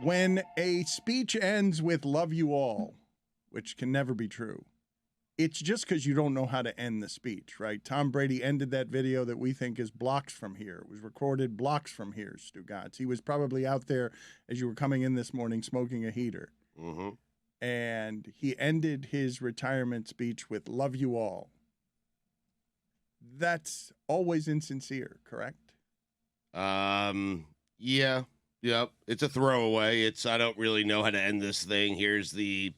When a speech ends with "love you all," which can never be true, it's just because you don't know how to end the speech, right? Tom Brady ended that video that we think is blocks from here. It was recorded blocks from here, Stugotz. He was probably out there as you were coming in this morning smoking a heater. Mm-hmm. And he ended his retirement speech with "love you all." That's always insincere, correct? Yeah. Yep. It's a throwaway. I don't really know how to end this thing. Here's the,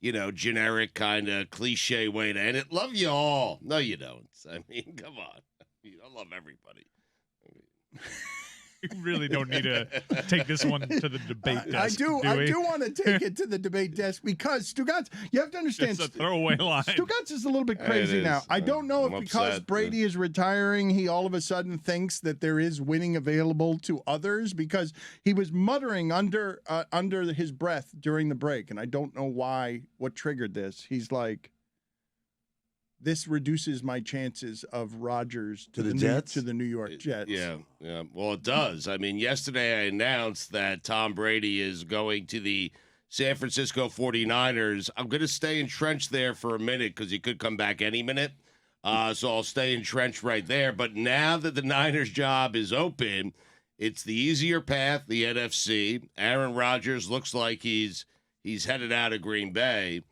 generic kind of cliche way to end it. Love you all. No, you don't. I mean, come on. I love everybody. You really don't need to take this one to the debate desk. I do want to take it to the debate desk because Stugotz, you have to understand. It's a throwaway line. Stugotz is a little bit crazy now. I don't know if because upset. Brady is retiring, he all of a sudden thinks that there is winning available to others because he was muttering under his breath during the break, and I don't know what triggered this. He's like, "This reduces my chances of Rodgers to the Jets? to the New York Jets." Yeah. Well, it does. I mean, yesterday I announced that Tom Brady is going to the San Francisco 49ers. I'm going to stay entrenched there for a minute because he could come back any minute. So I'll stay entrenched right there. But now that the Niners job is open, it's the easier path, the NFC. Aaron Rodgers looks like he's headed out of Green Bay.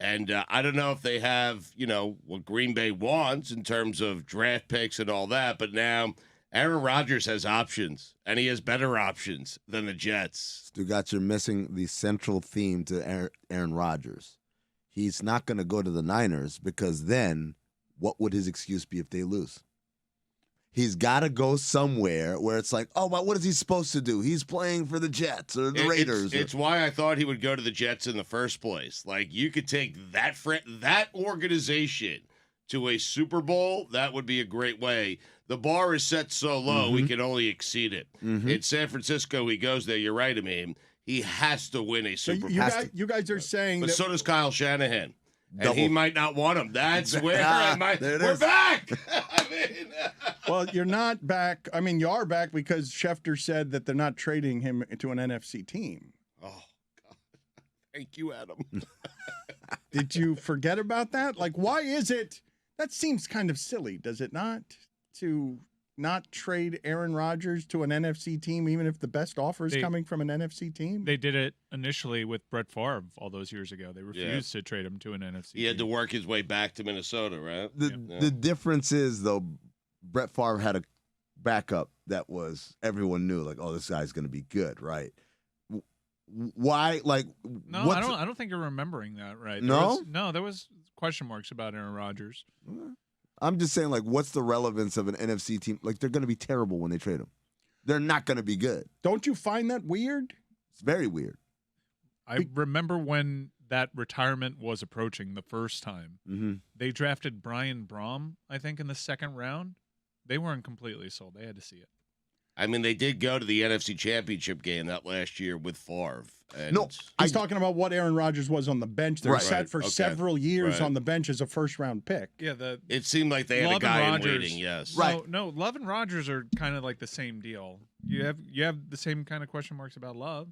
And I don't know if they have, what Green Bay wants in terms of draft picks and all that. But now Aaron Rodgers has options, and he has better options than the Jets. Stugotz, you're missing the central theme to Aaron Rodgers. He's not going to go to the Niners because then what would his excuse be if they lose? He's got to go somewhere where it's like, oh, but what is he supposed to do? He's playing for the Jets or the Raiders. It's why I thought he would go to the Jets in the first place. Like, you could take that organization to a Super Bowl. That would be a great way. The bar is set so low, we can only exceed it. In San Francisco, he goes there. You're right, I mean. He has to win a Super Bowl. You guys are saying but that. So does Kyle Shanahan. And Double. he might not want him. That's where we're back. I mean, Well, you're not back. I mean, you are back because Schefter said that they're not trading him to an NFC team. oh, God. Thank you, Adam. Did you forget about that? Like, why is it? That seems kind of silly, does it not? To not trade Aaron Rodgers to an NFC team, even if the best offer is coming from an NFC team? They did it initially with Brett Favre all those years ago. They refused to trade him to an NFC He had to team. work his way back to Minnesota, right? The difference is, though, Brett Favre had a backup that was everyone knew, like, oh, this guy's going to be good, right? Why, like, No, I don't think you're remembering that right. There was question marks about Aaron Rodgers. I'm just saying, like, what's the relevance of an NFC team? Like, they're going to be terrible when they trade him. They're not going to be good. Don't you find that weird? It's very weird. I remember when that retirement was approaching the first time. They drafted Brian Braum, I think, in the second round. They weren't completely sold. They had to see it. I mean, they did go to the NFC Championship game that last year with Favre. And No, He's talking about what Aaron Rodgers was on the bench. They were sat for several years on the bench as a first-round pick. Yeah, it seemed like they had a guy in waiting, yes. Right. No, Love and Rodgers are kind of like the same deal. You have the same kind of question marks about Love.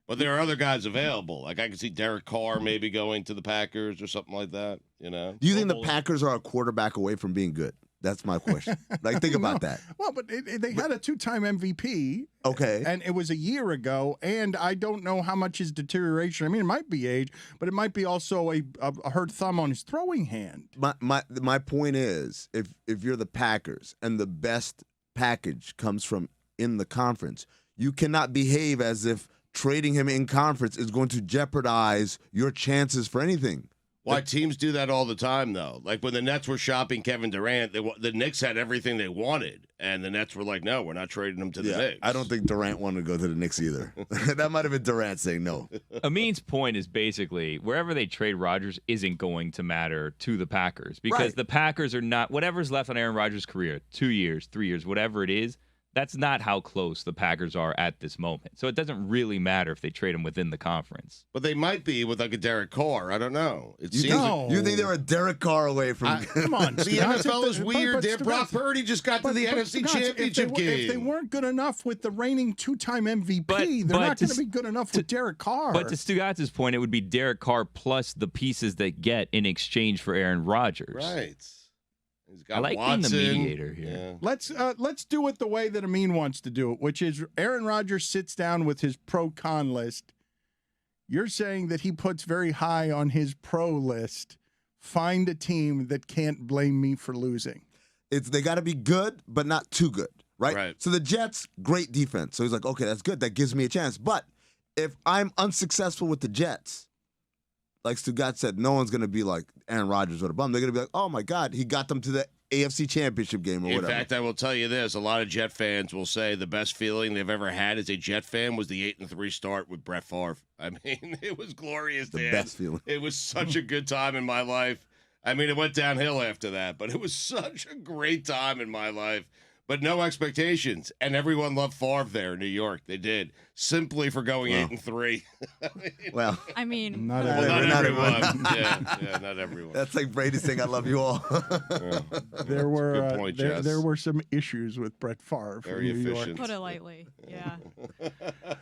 But there are other guys available. Like, I could see Derek Carr maybe going to the Packers or something like that, Do you think the Packers are a quarterback away from being good? That's my question. Like, think about that. Well, but they had a two-time MVP. Okay. And it was a year ago, and I don't know how much his deterioration. I mean, it might be age, but it might be also a hurt thumb on his throwing hand. My point is, if you're the Packers and the best package comes from in the conference, you cannot behave as if trading him in conference is going to jeopardize your chances for anything. Why teams do that all the time, though? Like when the Nets were shopping Kevin Durant, the Knicks had everything they wanted, and the Nets were like, no, we're not trading him to the Knicks. I don't think Durant wanted to go to the Knicks either. That might have been Durant saying no. Amin's point is basically wherever they trade Rodgers isn't going to matter to the Packers because the Packers are not – whatever's left on Aaron Rodgers' career, 2 years, 3 years, whatever it is, That's not how close the Packers are at this moment. So it doesn't really matter if they trade him within the conference. But they might be with like a Derek Carr. I don't know. It seems No. You think they're a Derek Carr away from? Come on, the Stugotz, NFL is but weird. Stugotz, Brock Purdy just got to the NFC Stugotz, Championship game. If they weren't good enough with the reigning two-time MVP, But they're not to going to be good enough with Derek Carr. But to Stugotz's point, it would be Derek Carr plus the pieces they get in exchange for Aaron Rodgers. Right. He's got I like Watson. being the mediator here. Yeah. Let's do it the way that Amin wants to do it, which is Aaron Rodgers sits down with his pro-con list. You're saying that he puts very high on his pro list. Find a team that can't blame me for losing. They got to be good, but not too good, right? Right. So the Jets, great defense. So he's like, okay, that's good. That gives me a chance. But if I'm unsuccessful with the Jets, like Stugotz said, no one's going to be like Aaron Rodgers or a bum. They're going to be like, oh, my God, he got them to the AFC Championship game or whatever. In fact, I will tell you this. A lot of Jet fans will say the best feeling they've ever had as a Jet fan was the 8-3 start with Brett Favre. I mean, it was glorious. The Dan. best feeling. It was such a good time in my life. I mean, it went downhill after that, but it was such a great time in my life. But no expectations, and everyone loved Favre there in New York. They did, simply for going 8-3. Well, I mean, Not Not everyone. everyone. yeah, not everyone. that's like Brady saying, I love you all. Yeah. There were Good point, there Jess. were some issues with Brett Favre Very in New efficient. put it lightly. Yeah.